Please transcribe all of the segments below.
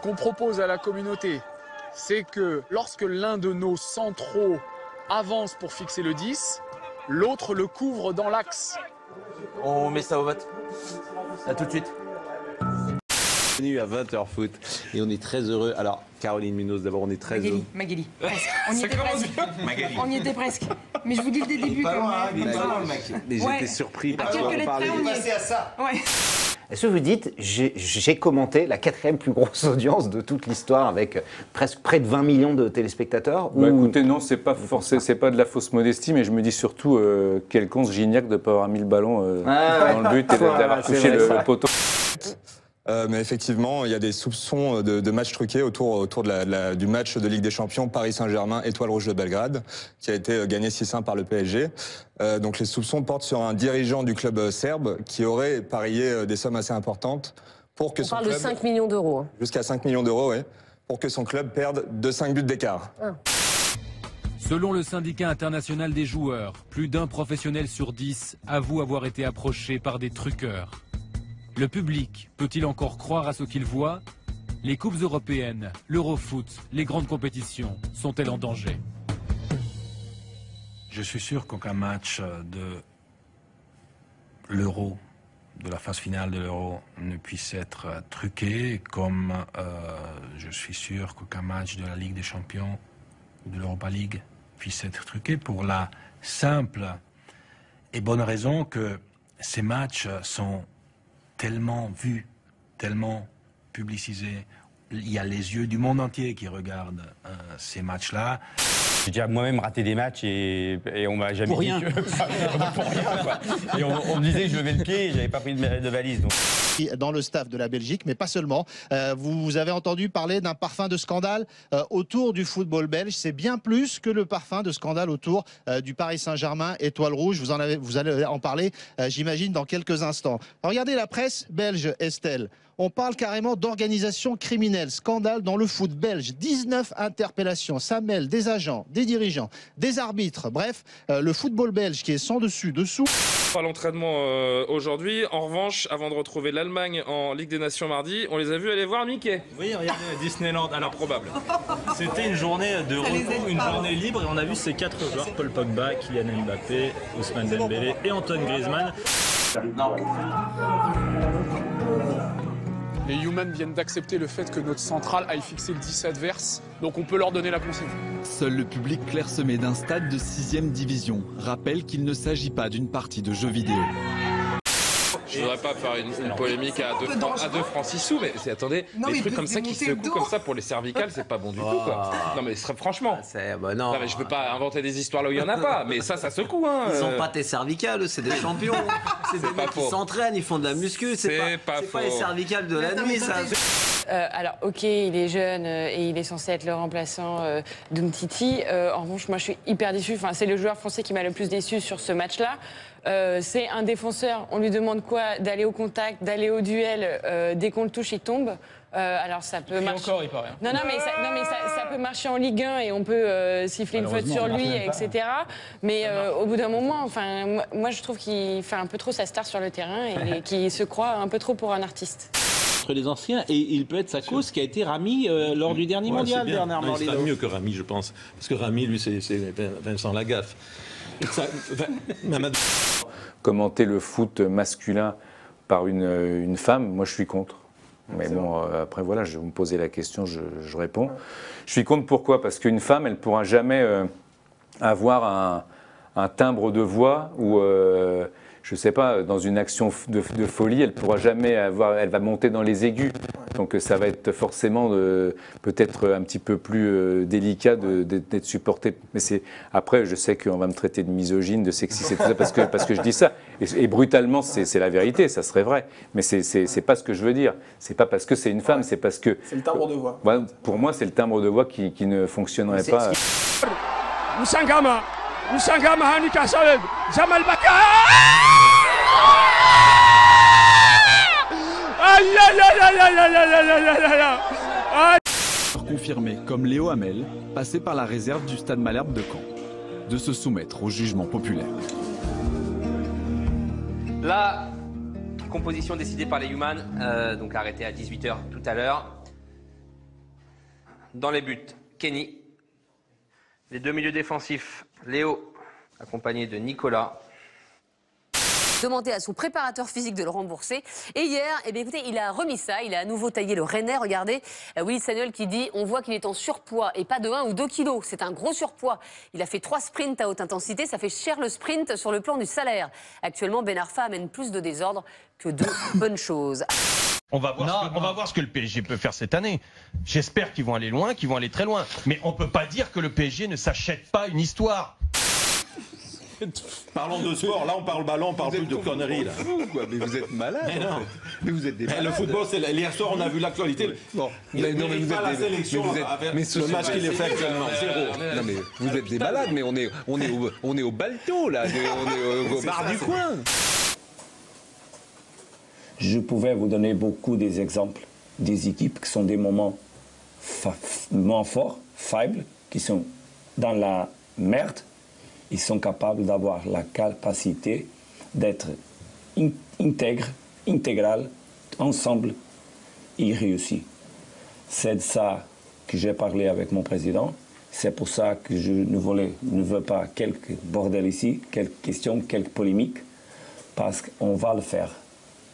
qu'on propose à la communauté, c'est que lorsque l'un de nos centraux avance pour fixer le 10, l'autre le couvre dans l'axe. On met ça au vote. À tout de suite. Bienvenue à 20h foot et on est très heureux. Alors, Caroline Munoz, d'abord, on est très heureux. Magali, presque. On y était presque. On y était presque. Mais je vous dis le début quand même. Mais j'étais surpris par ce qu'on parlait. On est passé à ça. Ouais. Est-ce que vous dites, j'ai commenté la 4e plus grosse audience de toute l'histoire avec presque près de 20 millions de téléspectateurs Bah, écoutez, non, c'est pas de la fausse modestie, mais je me dis surtout quel con ce Gignac de ne pas avoir mis le ballon dans le but et d'avoir touché le poteau. Mais effectivement, il y a des soupçons de matchs truqués autour du match de Ligue des Champions Paris Saint-Germain Étoile Rouge de Belgrade, qui a été gagné 6-1 par le PSG. Donc les soupçons portent sur un dirigeant du club serbe qui aurait parié des sommes assez importantes pour que son club... On parle de 5 millions d'euros. Jusqu'à 5 millions d'euros, oui, pour que son club perde de 5 buts d'écart. Selon le syndicat international des joueurs, plus d'un professionnel sur 10 avoue avoir été approché par des truqueurs. Le public peut-il encore croire à ce qu'il voit? Les coupes européennes, l'Eurofoot, les grandes compétitions sont-elles en danger? Je suis sûr qu'aucun match de l'Euro, de la phase finale de l'Euro, ne puisse être truqué, comme je suis sûr qu'aucun match de la Ligue des Champions ou de l'Europa League puisse être truqué, pour la simple et bonne raison que ces matchs sont tellement vus, tellement publicisés. Il y a les yeux du monde entier qui regardent ces matchs-là. J'ai déjà moi-même raté des matchs et on m'a jamais Pour dit rien. pour rien, quoi. Et on me disait que je levais le pied et j'avais pas pris de valise. Donc. Dans le staff de la Belgique, mais pas seulement. Vous avez entendu parler d'un parfum de scandale autour du football belge. C'est bien plus que le parfum de scandale autour du Paris Saint-Germain Étoile Rouge. Vous allez en parler, j'imagine, dans quelques instants. Regardez la presse belge, Estelle. On parle carrément d'organisation criminelle, scandale dans le foot belge. 19 interpellations, ça mêle des agents, des dirigeants, des arbitres. Bref, le football belge qui est sans dessus, dessous. À l'entraînement aujourd'hui. En revanche, avant de retrouver l'Allemagne en Ligue des Nations mardi, on les a vus aller voir Mickey. Oui, regardez Disneyland. Alors, probable. C'était une journée de repos, une journée libre, et on a vu ces 4 joueurs, Paul Pogba, Kylian Mbappé, Ousmane Dembélé et Antoine Griezmann. Non. Les Human viennent d'accepter le fait que notre centrale aille fixer le 10 adverse, donc on peut leur donner la consigne. Seul le public clairsemé d'un stade de 6e division rappelle qu'il ne s'agit pas d'une partie de jeux vidéo. Je voudrais pas faire une polémique à 2 francs 6 sous, mais attendez, les trucs comme ça qui secouent comme ça pour les cervicales, c'est pas bon du tout, quoi. Non mais franchement, non, mais je peux pas inventer des histoires là où il y en a pas, mais ça secoue, hein. Ils sont pas tes cervicales, c'est des champions. C'est des mecs qui s'entraînent, ils font de la muscu, c'est pas les cervicales de la nuit, ça. Alors, ok, il est jeune et il est censé être le remplaçant d'Umtiti. En revanche, moi, je suis hyper déçue. Enfin, c'est le joueur français qui m'a le plus déçu sur ce match-là. C'est un défenseur. On lui demande quoi? D'aller au contact, d'aller au duel. Dès qu'on le touche, il tombe. Alors ça peut marcher. Encore, il paraît. Non, mais ça peut marcher en Ligue 1 et on peut siffler une faute sur lui, etc. Mais au bout d'un moment, enfin, moi, je trouve qu'il fait un peu trop sa star sur le terrain et qu'il se croit un peu trop pour un artiste. Les anciens, et il peut être sa cause qui a été Rami lors du dernier mondial dernièrement. Il sera mieux que Rami, je pense, parce que Rami, lui, c'est Vincent Lagaffe. Commenter le foot masculin par une femme, moi je suis contre. Mais bon, après voilà, vous me posez la question, je réponds. Je suis contre pourquoi? Parce qu'une femme, elle ne pourra jamais avoir un timbre de voix ou... je ne sais pas, dans une action de folie, elle ne pourra jamais avoir, elle va monter dans les aigus. Donc ça va être forcément peut-être un petit peu plus délicat d'être supporté. Mais après, je sais qu'on va me traiter de misogyne, de sexiste et tout ça, parce que je dis ça. Et brutalement, c'est la vérité, ça serait vrai. Mais c'est pas ce que je veux dire. C'est pas parce que c'est une femme, c'est parce que... C'est le timbre de voix. Pour moi, c'est le timbre de voix qui ne fonctionnerait pas. Moussangama Hanika Saled, Jamal Baka. Confirmé comme Léo Hamel, passé par la réserve du Stade Malherbe de Caen, de se soumettre au jugement populaire. La composition décidée par les Human, donc arrêtée à 18h tout à l'heure. Dans les buts, Kenny. Les deux milieux défensifs, Léo, accompagné de Nicolas. Demander à son préparateur physique de le rembourser. Et hier, eh bien, écoutez, il a remis ça. Il a à nouveau taillé le Rennais. Regardez, Willy Sagnol qui dit on voit qu'il est en surpoids et pas de 1 ou 2 kilos. C'est un gros surpoids. Il a fait 3 sprints à haute intensité. Ça fait cher le sprint sur le plan du salaire. Actuellement, Ben Arfa amène plus de désordre que de bonnes choses. On va voir ce que le PSG peut faire cette année. J'espère qu'ils vont aller loin, qu'ils vont aller très loin. Mais on peut pas dire que le PSG ne s'achète pas une histoire. Parlons de sport, là on parle ballon, on parle plus de conneries là. Mais vous êtes malade. Mais non. Mais vous êtes des malades. Le football, c'est hier soir on a vu l'actualité. Bon, mais non, mais vous êtes la sélection le match qu'il est fait actuellement, zéro. Non mais vous êtes des malades, mais on est au balto là, on est au bar du coin. Je pouvais vous donner beaucoup des exemples des équipes qui sont des moments forts, faibles, qui sont dans la merde. Ils sont capables d'avoir la capacité d'être intégral, ensemble, et réussis. C'est de ça que j'ai parlé avec mon président. C'est pour ça que je ne veux pas quelques bordel ici, quelques questions, quelques polémiques, parce qu'on va le faire.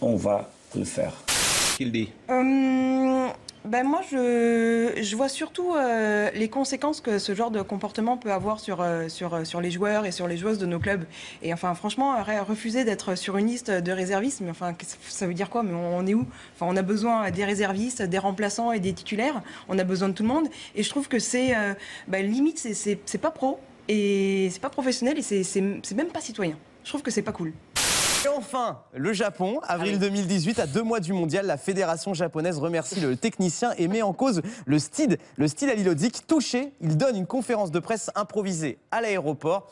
On va le faire. Qu'il dit Ben moi, je vois surtout les conséquences que ce genre de comportement peut avoir sur les joueurs et sur les joueuses de nos clubs. Et enfin, franchement, refuser d'être sur une liste de réservistes, mais enfin, ça veut dire quoi? Mais on est où? Enfin, on a besoin des réservistes, des remplaçants et des titulaires. On a besoin de tout le monde. Et je trouve que c'est limite, c'est pas pro et c'est pas professionnel et c'est même pas citoyen. Je trouve que c'est pas cool. Et enfin, le Japon, avril 2018, à 2 mois du mondial, la fédération japonaise remercie le technicien et met en cause le style Halilovic. Touché, il donne une conférence de presse improvisée à l'aéroport.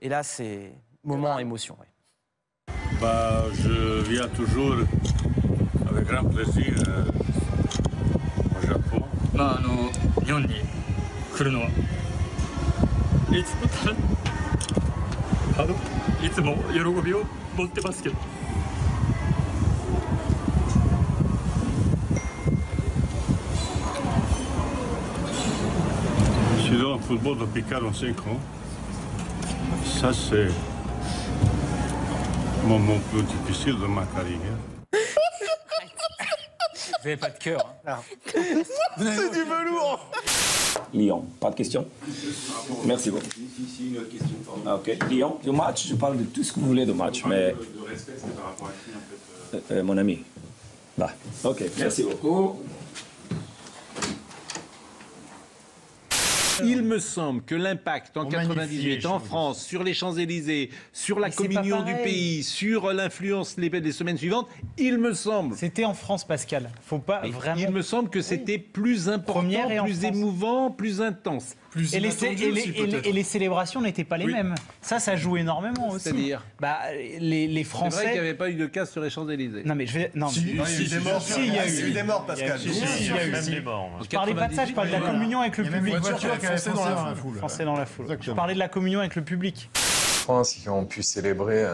Et là, c'est moment émotion. Ouais. Bah, je viens toujours avec grand plaisir au Japon. 日本に来るのはいつも喜びを持ってますけど。Je suis dans le football depuis 45 ans. Ça, c'est le moment plus difficile de ma carrière. Vous n'avez pas de cœur. Hein. C'est du velours. Lyon, pas de question? Merci beaucoup. Ici, une autre question. Ok. Lyon, le match, je parle de tout ce que vous voulez de match, mais... De respect, c'est par rapport à qui, en fait mon ami. Bah, ok, merci beaucoup. Il me semble que l'impact en 98 en France sur les Champs-Élysées, sur la communion du pays, sur l'influence des semaines suivantes, il me semble. C'était en France, Pascal. Faut pas vraiment. Il me semble que c'était plus important, plus émouvant, plus intense. Et les célébrations n'étaient pas les mêmes. Ça joue énormément aussi. C'est-à-dire les Français. C'est vrai qu'il n'y avait pas eu de casse sur les Champs-Élysées. Non, mais je vais. Non, il y a eu des morts. Il y a eu des morts, Pascal. Il y a eu des morts. Je parlais pas de ça, je parlais de la communion avec le public. Français dans la foule. Je parlais de la communion avec le public. France qui ont pu célébrer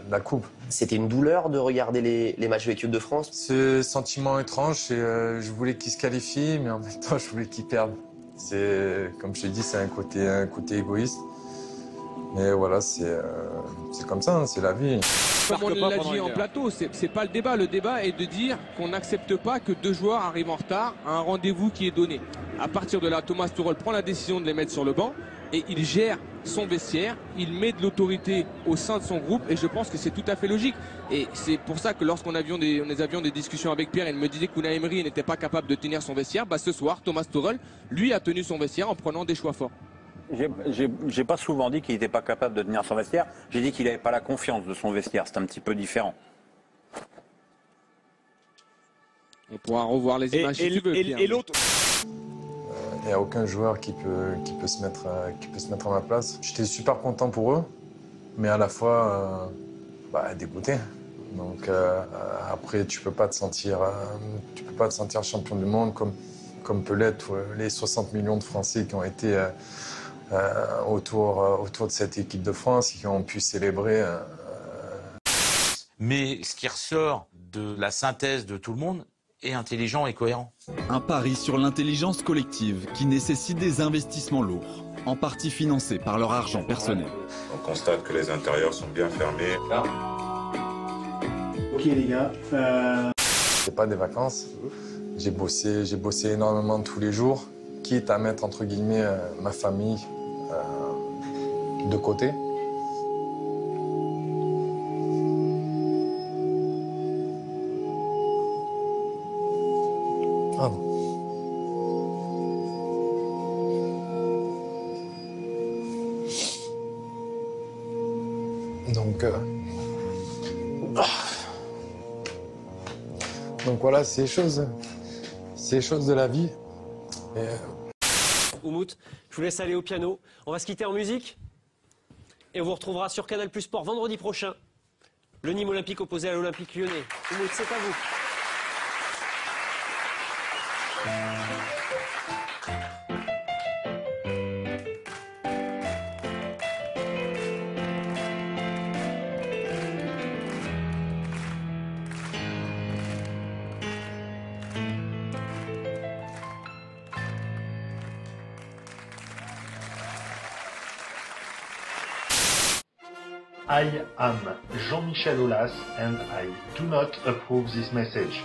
la coupe. C'était une douleur de regarder les matchs de l'équipe de France. Ce sentiment étrange, je voulais qu'ils se qualifient, mais en même temps, je voulais qu'ils perdent. C'est, comme je t'ai dit, c'est un côté égoïste. Mais voilà, c'est comme ça, hein, c'est la vie. Comme on l'a dit en plateau, c'est pas le débat. Le débat est de dire qu'on n'accepte pas que deux joueurs arrivent en retard à un rendez-vous qui est donné. À partir de là, Thomas Tuchel prend la décision de les mettre sur le banc et il gère son vestiaire, il met de l'autorité au sein de son groupe et je pense que c'est tout à fait logique. Et c'est pour ça que lorsqu'on avions des discussions avec Pierre, il me disait qu'Unai Emery n'était pas capable de tenir son vestiaire. Bah, ce soir, Thomas Tuchel, lui, a tenu son vestiaire en prenant des choix forts. J'ai pas souvent dit qu'il n'était pas capable de tenir son vestiaire. J'ai dit qu'il n'avait pas la confiance de son vestiaire. C'est un petit peu différent. On pourra revoir les images si tu veux. Et l'autre. Il n'y a aucun joueur qui peut se mettre à ma place. J'étais super content pour eux, mais à la fois dégoûté. Donc après, tu peux pas te sentir champion du monde comme peut l'être les 60 millions de Français qui ont été autour de cette équipe de France et qui ont pu célébrer. Mais ce qui ressort de la synthèse de tout le monde, et intelligent et cohérent. Un pari sur l'intelligence collective qui nécessite des investissements lourds, en partie financés par leur argent personnel. On constate que les intérieurs sont bien fermés. Ok les gars. C'est pas des vacances. J'ai bossé énormément tous les jours, quitte à mettre entre guillemets ma famille de côté. Pardon. Donc voilà, c'est les choses de la vie. Oumout, je vous laisse aller au piano. On va se quitter en musique et on vous retrouvera sur Canal+ Sport vendredi prochain. Le Nîmes Olympique opposé à l'Olympique Lyonnais. Oumout, c'est à vous. I am Jean-Michel Aulas and I do not approve this message.